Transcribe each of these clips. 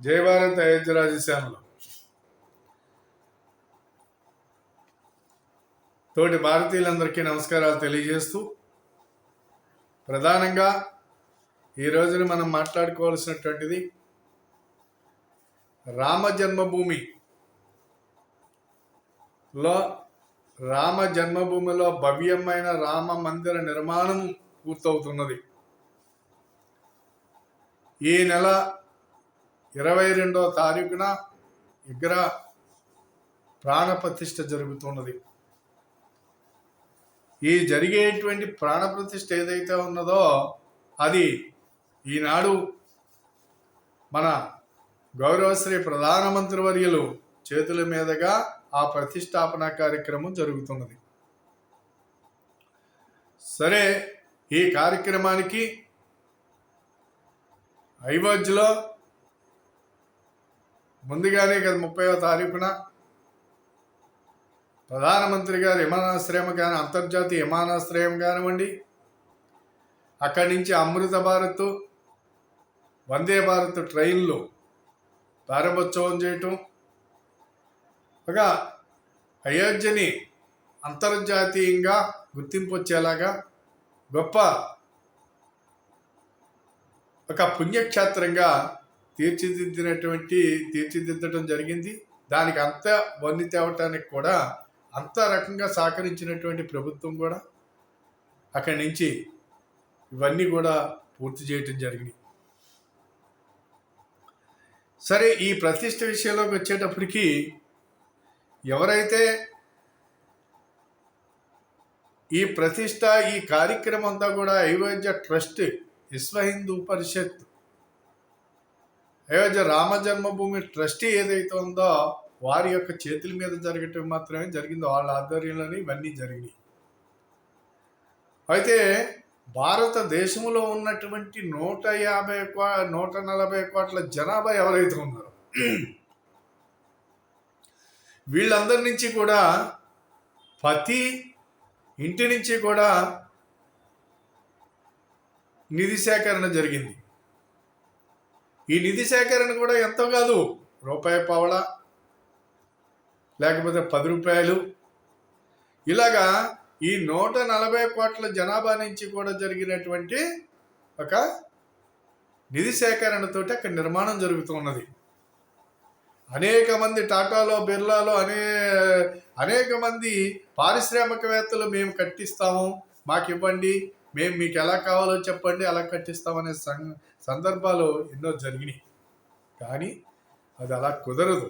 జై భారత్ అయోధ్య రాజశ్యామలు తోటి భారతీయులందరికీ నమస్కారాలు తెలియజేస్తూ ప్రధానంగా ఈ రోజున మనం మాట్లాడుకోవాల్సినటువంటిది రామ జన్మభూమిలో భవ్యమైన రామ మందిర నిర్మాణం పూర్తవుతున్నది. ఈ నెల 22వ తారీఖున విగ్రహ ప్రాణప్రతిష్ఠ జరుగుతున్నది. ఈ జరిగేటువంటి ప్రాణప్రతిష్ఠ ఏదైతే ఉన్నదో అది ఈనాడు మన గౌరవశ్రీ ప్రధానమంత్రి వర్యులు చేతుల మీదుగా ఆ ప్రతిష్టాపన కార్యక్రమం జరుగుతున్నది. సరే, ఈ కార్యక్రమానికి అయోధ్యలో ముందుగానే 30వ తారీఖున ప్రధానమంత్రి గారు విమానాశ్రయం కానీ అంతర్జాతీయ విమానాశ్రయం కానివ్వండి, అక్కడి నుంచి అమృత భారత్, వందే భారత్ ట్రైన్లు ప్రారంభోత్సవం చేయటం, ఒక అయోధ్యని అంతర్జాతీయంగా గుర్తింపు వచ్చేలాగా గొప్ప ఒక పుణ్యక్షేత్రంగా తీర్చిదిద్దడం జరిగింది. దానికి అంత వన్ని తేవటానికి కూడా అంత రకంగా సహకరించినటువంటి ప్రభుత్వం కూడా అక్కడి నుంచి ఇవన్నీ కూడా పూర్తి చేయటం జరిగింది. సరే, ఈ ప్రతిష్ఠ విషయంలోకి వచ్చేటప్పటికి ఎవరైతే ఈ ప్రతిష్ఠ ఈ కార్యక్రమం అంతా కూడా అయోధ్య ట్రస్ట్, విశ్వ హిందూ పరిషత్, అయోధ్య రామ జన్మభూమి ట్రస్టీ ఏదైతే ఉందో వారి యొక్క చేతుల మీద జరగటం మాత్రమే జరిగింది. వాళ్ళ ఆధ్వర్యంలోనే ఇవన్నీ జరిగినాయి. అయితే భారతదేశంలో ఉన్నటువంటి 140 కోట్ల జనాభా ఎవరైతే ఉన్నారో వీళ్ళందరి నుంచి కూడా ప్రతి ఇంటి నుంచి కూడా నిధి సేకరణ జరిగింది. ఈ నిధి సేకరణ కూడా ఎంతో కాదు, రూపాయి పావలా లేకపోతే 10 రూపాయలు, ఇలాగా ఈ 140 కోట్ల జనాభా నుంచి కూడా జరిగినటువంటి ఒక నిధి సేకరణతోటి అక్కడ నిర్మాణం జరుగుతున్నది. అనేక మంది టాటాలో, బిర్లాలో అనేక మంది పారిశ్రామికవేత్తలు మేము కట్టిస్తాము, మాకు ఇవ్వండి, మేము మీకు ఎలా కావాలో చెప్పండి, అలా కట్టిస్తామనే సందర్భాలు ఎన్నో జరిగినాయి. కానీ అది అలా కుదరదు.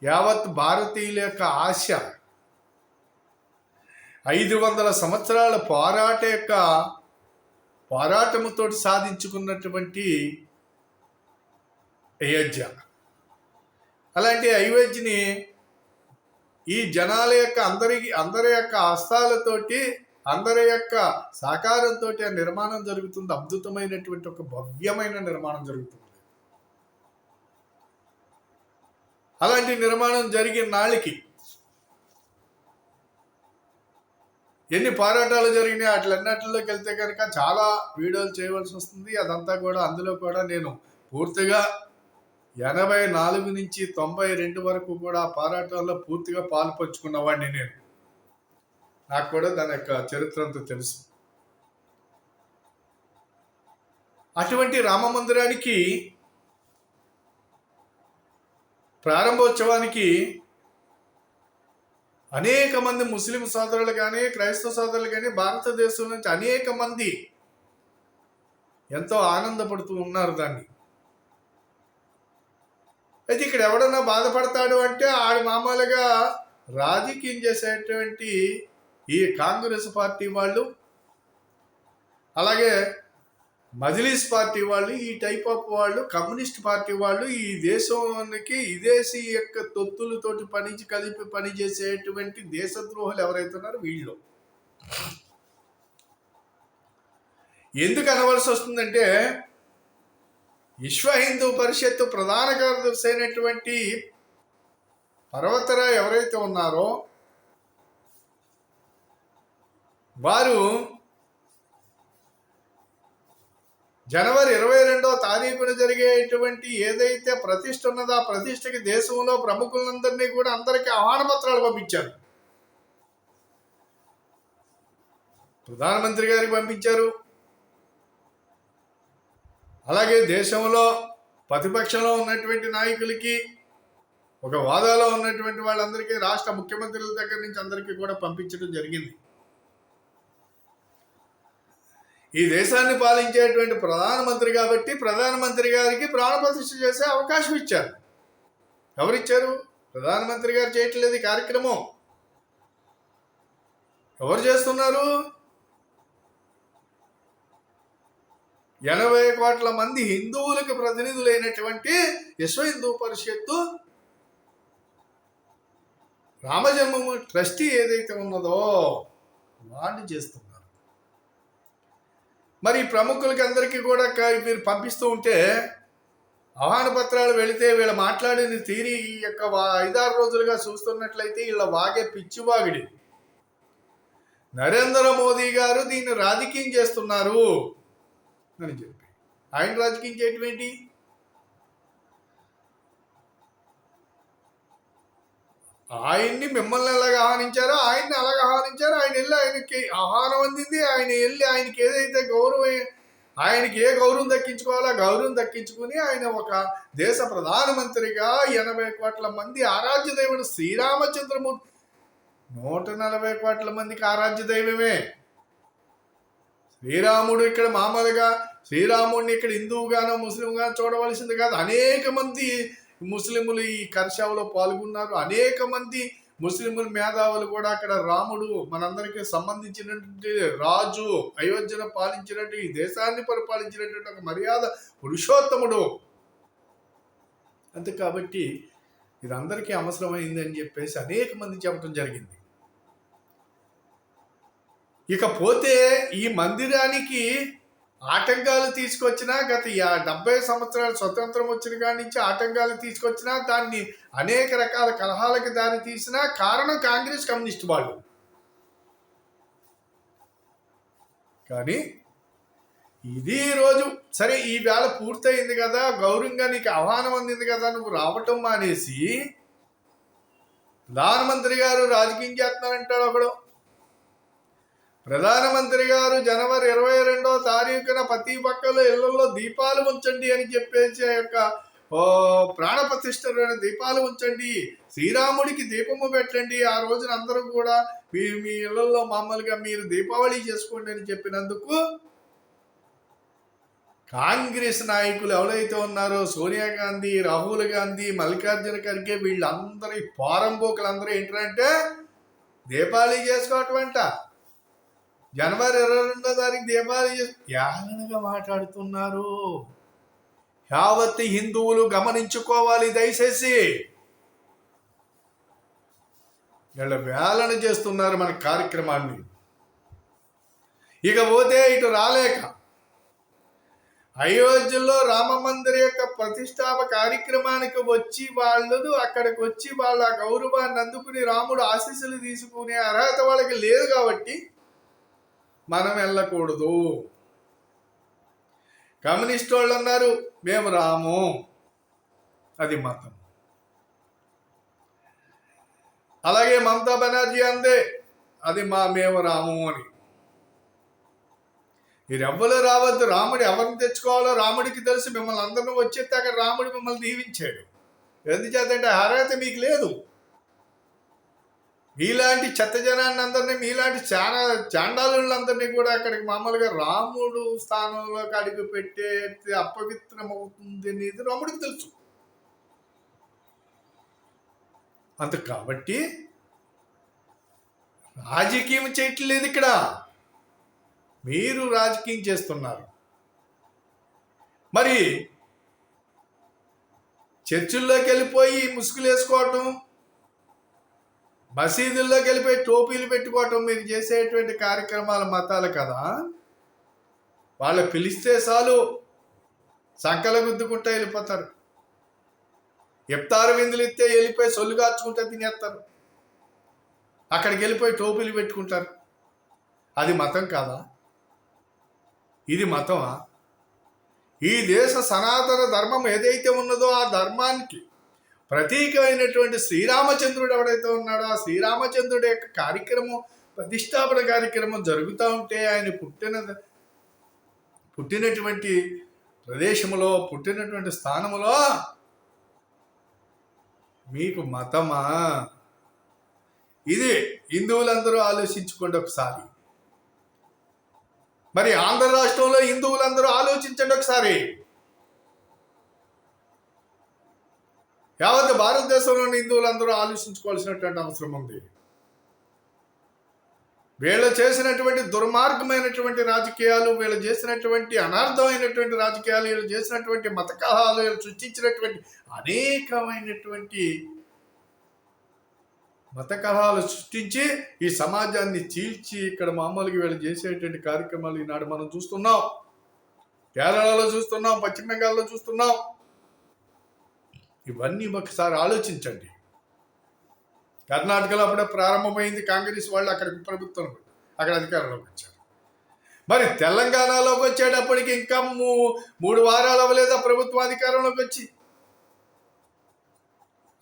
యావత్ భారతీయుల యొక్క ఆశ 500 సంవత్సరాల పోరాటముతో సాధించుకున్నటువంటి అయోధ్య. అలాంటి అయోధ్యని ఈ జనాల యొక్క అందరి యొక్క హస్తాలతోటి, అందరి యొక్క సహకారంతో ఆ నిర్మాణం జరుగుతుంది. అద్భుతమైనటువంటి ఒక భవ్యమైన నిర్మాణం జరుగుతుంది. అలాంటి నిర్మాణం జరిగిన నాళ్ళకి ఎన్ని పోరాటాలు జరిగినాయి, అట్లన్నిటిలోకి వెళ్తే కనుక చాలా వీడియోలు చేయవలసి వస్తుంది. అదంతా కూడా అందులో కూడా నేను పూర్తిగా 84 నుంచి 92 వరకు కూడా పోరాటాల్లో పూర్తిగా పాలు పంచుకున్నవాడిని నేను. నాకు కూడా దాని యొక్క చరిత్ర అంతా తెలుసు. అటువంటి రామ మందిరానికి ప్రారంభోత్సవానికి అనేక మంది ముస్లిం సోదరులు కానీ, క్రైస్తవ సోదరులు కానీ, భారతదేశం నుంచి అనేక మంది ఎంతో ఆనందపడుతూ ఉన్నారు దాన్ని. అయితే ఇక్కడ ఎవడన్నా బాధపడతాడు అంటే ఆడు మామూలుగా రాజకీయం చేసేటువంటి ఈ కాంగ్రెస్ పార్టీ వాళ్ళు, అలాగే మజ్లిస్ పార్టీ వాళ్ళు, ఈ టైప్ ఆఫ్ వాళ్ళు, కమ్యూనిస్ట్ పార్టీ వాళ్ళు, ఈ దేశానికి విదేశీ యొక్క తొత్తులతోటి కలిపి పనిచేసేటువంటి దేశద్రోహులు ఎవరైతే ఉన్నారో వీళ్ళు. ఎందుకు అనవలసి వస్తుందంటే విశ్వ హిందూ పరిషత్తు ప్రధాన కార్యదర్శి అయినటువంటి పర్వతరావు ఎవరైతే ఉన్నారో వారు జనవరి 22వ తారీఖున జరిగేటువంటి ఏదైతే ప్రతిష్ఠ ఉన్నదో ఆ ప్రతిష్టకి దేశంలో ప్రముఖులందరినీ కూడా అందరికీ ఆహ్వాన పత్రాలు పంపించారు. ప్రధానమంత్రి గారికి పంపించారు. అలాగే దేశంలో ప్రతిపక్షంలో ఉన్నటువంటి నాయకులకి, ఒక హోదాలో ఉన్నటువంటి వాళ్ళందరికీ, రాష్ట్ర ముఖ్యమంత్రుల దగ్గర నుంచి అందరికీ కూడా పంపించడం జరిగింది. ఈ దేశాన్ని పాలించేటువంటి ప్రధానమంత్రి కాబట్టి ప్రధానమంత్రి గారికి ప్రాణప్రతిష్ఠ చేసే అవకాశం ఇచ్చారు. ఎవరిచ్చారు? ప్రధానమంత్రి గారు చేయట్లేదు ఈ కార్యక్రమం. ఎవరు చేస్తున్నారు? 80 కోట్ల మంది హిందువులకు ప్రతినిధులైనటువంటి విశ్వ హిందూ పరిషత్తు రామజన్మభూమి ట్రస్టీ ఏదైతే ఉన్నదో వాళ్ళు చేస్తున్నారు. మరి ప్రముఖులకి అందరికీ కూడా మీరు పంపిస్తూ ఉంటే ఆహ్వాన పత్రాలు వెళితే వీళ్ళు మాట్లాడిన తీరి ఈ యొక్క 5-6 రోజులుగా చూస్తున్నట్లయితే వీళ్ళ వాగే పిచ్చివాగిడి. నరేంద్ర మోదీ గారు దీన్ని రాజకీయం చేస్తున్నారు అని చెప్పి ఆయన రాజకీయం చేయటం ఏంటి? ఆయన్ని మిమ్మల్ని ఎలాగ ఆహ్వానించారో ఆయన్ని అలాగ ఆహ్వానించారు. ఆయన వెళ్ళి ఆయనకి ఆహ్వానం అందింది. ఆయన వెళ్ళి ఆయనకి ఏదైతే ఆయనకి ఏ గౌరవం దక్కించుకోవాలో ఆ గౌరవం దక్కించుకుని ఆయన ఒక దేశ ప్రధానమంత్రిగా 80 కోట్ల మంది ఆరాధ్య దేవుడు శ్రీరామచంద్రమూర్తి 140 కోట్ల మందికి ఆరాధ్య దైవమే శ్రీరాముడు. ఇక్కడ మామూలుగా శ్రీరాముడిని ఇక్కడ హిందువుగానో ముస్లింగానో చూడవలసింది కాదు. అనేక మంది ముస్లింలు ఈ కర్షావులో పాల్గొన్నారు. అనేక మంది ముస్లింల మేధావులు కూడా అక్కడ రాముడు మనందరికీ సంబంధించినటువంటి రాజు, అయోధ్యను పాలించినట్టు ఈ దేశాన్ని పరిపాలించినటువంటి ఒక మర్యాద పురుషోత్తముడు. అంతే కాబట్టి ఇది అందరికీ అవసరమైంది అని చెప్పేసి అనేక మంది చెప్పడం జరిగింది. ఇకపోతే ఈ మందిరానికి ఆటంకాలు తీసుకొచ్చినా, గత 70 సంవత్సరాలు స్వతంత్రం వచ్చిన కాడి నుంచి ఆటంకాలు తీసుకొచ్చినా, దాన్ని అనేక రకాల కలహాలకు దారి తీసిన కారణం కాంగ్రెస్ కమ్యూనిస్ట్ వాళ్ళు. కానీ ఇది రోజు సరే ఈ వేళ పూర్తయింది కదా, గౌరవంగా నీకు ఆహ్వానం అందింది కదా, నువ్వు రావటం మానేసి ప్రధానమంత్రి గారు రాజకీయం చేస్తున్నారంటాడు ఒకడు. ప్రధానమంత్రి గారు జనవరి 22వ తారీఖున ప్రతి పక్కలో ఇళ్లలో దీపాలు ఉంచండి అని చెప్పేసి యొక్క ప్రాణప్రతిష్ఠ దీపాలు ఉంచండి, శ్రీరాముడికి దీపము పెట్టండి, ఆ రోజున అందరూ కూడా మీ ఇళ్లలో మామూలుగా మీరు దీపావళి చేసుకోండి అని చెప్పినందుకు కాంగ్రెస్ నాయకులు ఎవరైతే ఉన్నారో సోనియా గాంధీ, రాహుల్ గాంధీ, మల్లికార్జున ఖర్గే వీళ్ళందరూ పారంపోకులందరూ ఏంటంటే దీపావళి చేసుకోవటం అంట. జనవరి 22వ తారీఖు దీపావళి యాలనగా మాట్లాడుతున్నారు. యావత్ హిందువులు గమనించుకోవాలి దయచేసి. వీళ్ళ వేలన చేస్తున్నారు మన కార్యక్రమాన్ని. ఇకపోతే ఇటు రాలేక అయోధ్యలో రామ మందిర యొక్క ప్రతిష్టాప కార్యక్రమానికి వచ్చి వాళ్ళు అక్కడికి వచ్చి వాళ్ళ గౌరవాన్ని అందుకుని రాముడు ఆశీస్సులు తీసుకునే అర్హత వాళ్ళకి లేదు కాబట్టి మనం వెళ్ళకూడదు. కమ్యూనిస్ట్ వాళ్ళు అన్నారు మేము రాము, అది మతం. అలాగే మమతా బెనర్జీ అందే అది మేము రాము అని. మీరెవ్వరు రావద్దు, రాముడు ఎవరిని తెచ్చుకోవాలో రాముడికి తెలుసు. మిమ్మల్ని అందరినీ వచ్చేస్తే అక్కడ రాముడు మిమ్మల్ని దీవించాడు. ఎందుచేతంటే అర్హత మీకు లేదు. మీలాంటి చెత్త జనాన్ని అందరినీ, మీలాంటి చాండాలులందరినీ కూడా అక్కడికి మామూలుగా రాముడు స్థానంలో అడిగి పెట్టే అపవిత్రమవుతుంది అనేది రాముడికి తెలుసు. అంత కాబట్టి రాజకీయం చేయట్లేదు ఇక్కడ, మీరు రాజకీయం చేస్తున్నారు. మరి చర్చిల్లోకి వెళ్ళిపోయి ముసుగులు వేసుకోవటం, మసీదుల్లోకి వెళ్ళిపోయి టోపీలు పెట్టుకోవటం మీరు చేసేటువంటి కార్యక్రమాల మతాలు కదా. వాళ్ళు పిలిస్తే చాలు సంకల గుద్దుకుంటా వెళ్ళిపోతారు. ఇఫ్తార్ విందులు ఇస్తే వెళ్ళిపోయి సొల్లు కాచుకుంటా తినేస్తారు. అక్కడికి వెళ్ళిపోయి టోపీలు పెట్టుకుంటారు. అది మతం కాదా? ఇది మతమా? ఈ దేశ సనాతన ధర్మం ఏదైతే ఉన్నదో ఆ ధర్మానికి ప్రతీకమైనటువంటి శ్రీరామచంద్రుడు ఎవడైతే ఉన్నాడో ఆ శ్రీరామచంద్రుడి యొక్క కార్యక్రమం, ప్రతిష్టాపన కార్యక్రమం జరుగుతూ ఉంటే ఆయన పుట్టినటువంటి ప్రదేశంలో, పుట్టినటువంటి స్థానంలో మీకు మతమా? ఇది హిందువులందరూ ఆలోచించుకోండి ఒకసారి. మరి ఆంధ్ర రాష్ట్రంలో హిందువులందరూ ఆలోచించండి ఒకసారి. యావత్ భారతదేశంలోని హిందువులందరూ ఆలోచించుకోవాల్సినటువంటి అవసరం ఉంది. వీళ్ళు చేసినటువంటి దుర్మార్గమైనటువంటి రాజకీయాలు, వీళ్ళు చేసినటువంటి అనార్థమైనటువంటి రాజకీయాలు, వీళ్ళు చేసినటువంటి మత కలహాలు, వీళ్ళు సృష్టించినటువంటి అనేకమైనటువంటి మత కలహాలు సృష్టించి ఈ సమాజాన్ని చీల్చి ఇక్కడ మామూలుగా వీళ్ళు చేసేటువంటి కార్యక్రమాలు ఈనాడు మనం చూస్తున్నాం. కేరళలో చూస్తున్నాం, పశ్చిమ బెంగాల్లో చూస్తున్నాం. ఇవన్నీ ఒకసారి ఆలోచించండి. కర్ణాటకలో అప్పుడే ప్రారంభమైంది. కాంగ్రెస్ వాళ్ళు అక్కడ ప్రభుత్వం, అక్కడ అధికారంలోకి వచ్చారు. మరి తెలంగాణలోకి వచ్చేటప్పటికి ఇంకా 3 వారాలు అవ్వలేదా ప్రభుత్వం అధికారంలోకి వచ్చి?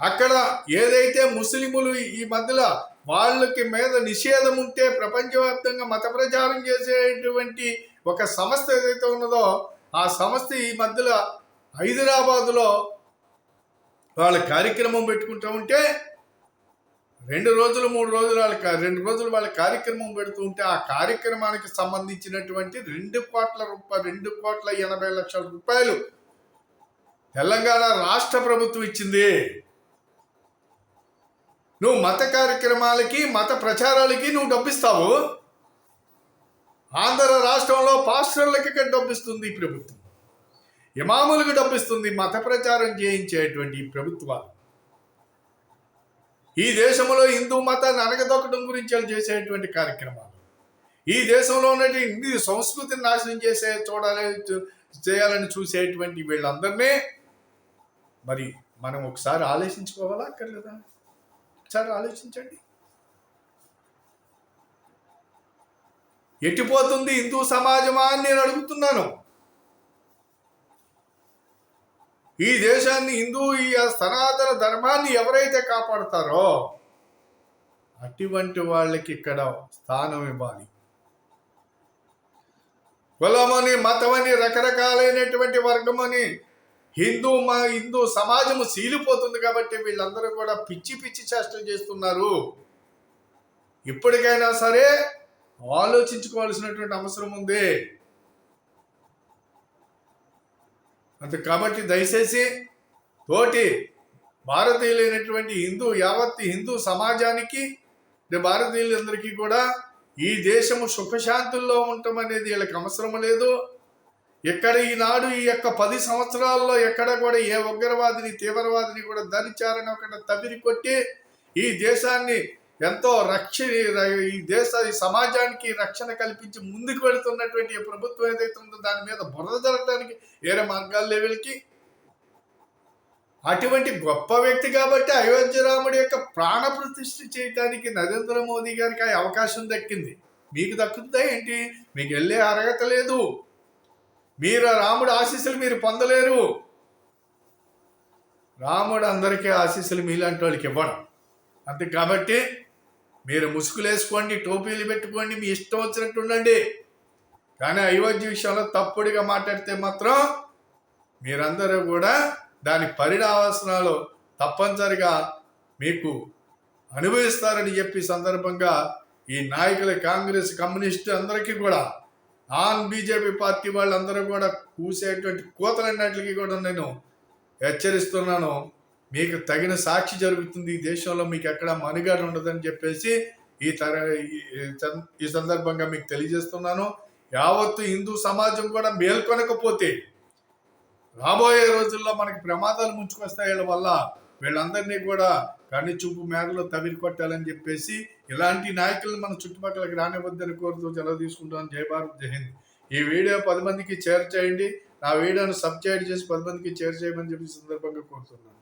అక్కడ ఏదైతే ముస్లిములు ఈ మధ్యలో వాళ్ళకి మీద నిషేధం ఉంటే ప్రపంచవ్యాప్తంగా మత ప్రచారం చేసేటువంటి ఒక సంస్థ ఏదైతే ఉన్నదో ఆ సంస్థ ఈ మధ్యలో హైదరాబాదులో వాళ్ళ కార్యక్రమం పెట్టుకుంటూ ఉంటే 2 రోజులు 3 రోజులు 2 రోజులు వాళ్ళ కార్యక్రమం పెడుతూ ఉంటే ఆ కార్యక్రమానికి సంబంధించినటువంటి 2,80,00,000 రూపాయలు తెలంగాణ రాష్ట్ర ప్రభుత్వం ఇచ్చింది. నువ్వు మత కార్యక్రమాలకి, మత ప్రచారాలకి నువ్వు డబ్బిస్తావు. ఆంధ్ర రాష్ట్రంలో పాస్టర్లకి డబ్బిస్తుంది ఈ ప్రభుత్వం, ఇమాములకు డబ్బిస్తుంది, మత ప్రచారం చేయించేటువంటి ఈ ప్రభుత్వాలు. ఈ దేశంలో హిందూ మతాన్ని అనగదొక్కడం గురించి వాళ్ళు చేసేటువంటి కార్యక్రమాలు, ఈ దేశంలో ఉన్నటువంటి హిందూ సంస్కృతిని నాశనం చేయాలని చూసేటువంటి వీళ్ళందరినీ మరి మనం ఒకసారి ఆలోచించుకోవాలా అక్కర్లేదా? ఒకసారి ఆలోచించండి. ఎట్టిపోతుంది హిందూ సమాజమా అని నేను అడుగుతున్నాను. ఈ దేశాన్ని, ఈ సనాతన ధర్మాన్ని ఎవరైతే కాపాడుతారో అటువంటి వాళ్ళకి ఇక్కడ స్థానం ఇవ్వాలి. కులమని, మతమని, రకరకాలైనటువంటి వర్గమని హిందూ సమాజము సీలిపోతుంది కాబట్టి వీళ్ళందరూ కూడా పిచ్చి చేష్టలు చేస్తున్నారు. ఇప్పటికైనా సరే ఆలోచించుకోవాల్సినటువంటి అవసరం ఉంది. అంతే కాబట్టి దయచేసి తోటి భారతీయులైనటువంటి యావత్ హిందూ సమాజానికి, భారతీయులందరికీ కూడా ఈ దేశము సుఖశాంతుల్లో ఉండటం అనేది వీళ్ళకి అవసరం లేదు. ఎక్కడ ఈనాడు ఈ యొక్క 10 సంవత్సరాల్లో ఎక్కడ కూడా ఏ ఉగ్రవాదిని, తీవ్రవాదిని కూడా దరిచారని ఒకటి తవిరి కొట్టి ఈ దేశాన్ని ఎంతో ఈ సమాజానికి రక్షణ కల్పించి ముందుకు వెళుతున్నటువంటి ప్రభుత్వం ఏదైతే ఉందో దాని మీద బురద జరగడానికి వేరే మార్గాలు లేవులకి. అటువంటి గొప్ప వ్యక్తి కాబట్టి అయోధ్య రాముడి యొక్క ప్రాణ ప్రతిష్ఠ చేయడానికి నరేంద్ర మోదీ గారికి ఆ అవకాశం దక్కింది. మీకు దక్కుతుందా ఏంటి? మీకు వెళ్ళే అర్హత లేదు. మీరు రాముడు ఆశీస్సులు మీరు పొందలేరు. రాముడు అందరికీ ఆశీస్సులు మీలాంటి వాళ్ళకి ఇవ్వడం. అంతే కాబట్టి మీరు ముసుగులు వేసుకోండి, టోపీలు పెట్టుకోండి, మీ ఇష్టం వచ్చినట్టు ఉండండి. కానీ అయోధ్య విషయంలో తప్పుడుగా మాట్లాడితే మాత్రం మీరందరూ కూడా దాని పరిణామాలు తప్పనిసరిగా మీకు అనుభవిస్తారని చెప్పి సందర్భంగా ఈ నాయకుల, కాంగ్రెస్, కమ్యూనిస్టు అందరికీ కూడా, బీజేపీ పార్టీ వాళ్ళందరూ కూడా కూసేటువంటి కోతలన్నిటికీ కూడా నేను హెచ్చరిస్తున్నాను. మీకు తగిన సాక్షి జరుగుతుంది ఈ దేశంలో, మీకు ఎక్కడ మనుగడ ఉండదని చెప్పేసి ఈ సందర్భంగా మీకు తెలియజేస్తున్నాను. యావత్తు హిందూ సమాజం కూడా మేల్కొనకపోతే రాబోయే రోజుల్లో మనకి ప్రమాదాలు ముంచుకొస్తాయి. వీళ్ళ వల్ల వీళ్ళందరినీ కూడా కన్ను చూపు మేరలో తవిలి కొట్టాలని చెప్పేసి ఇలాంటి నాయకులను మన చుట్టుపక్కలకి రానివద్దని కోరుతూ సెలవు తీసుకుంటాను. జై భారత్, జై హింద్. ఈ వీడియో 10 మందికి షేర్ చేయండి. నా వీడియోను సబ్స్క్రైబ్ చేసి 10 మందికి షేర్ చేయమని చెప్పి సందర్భంగా కోరుతున్నాను.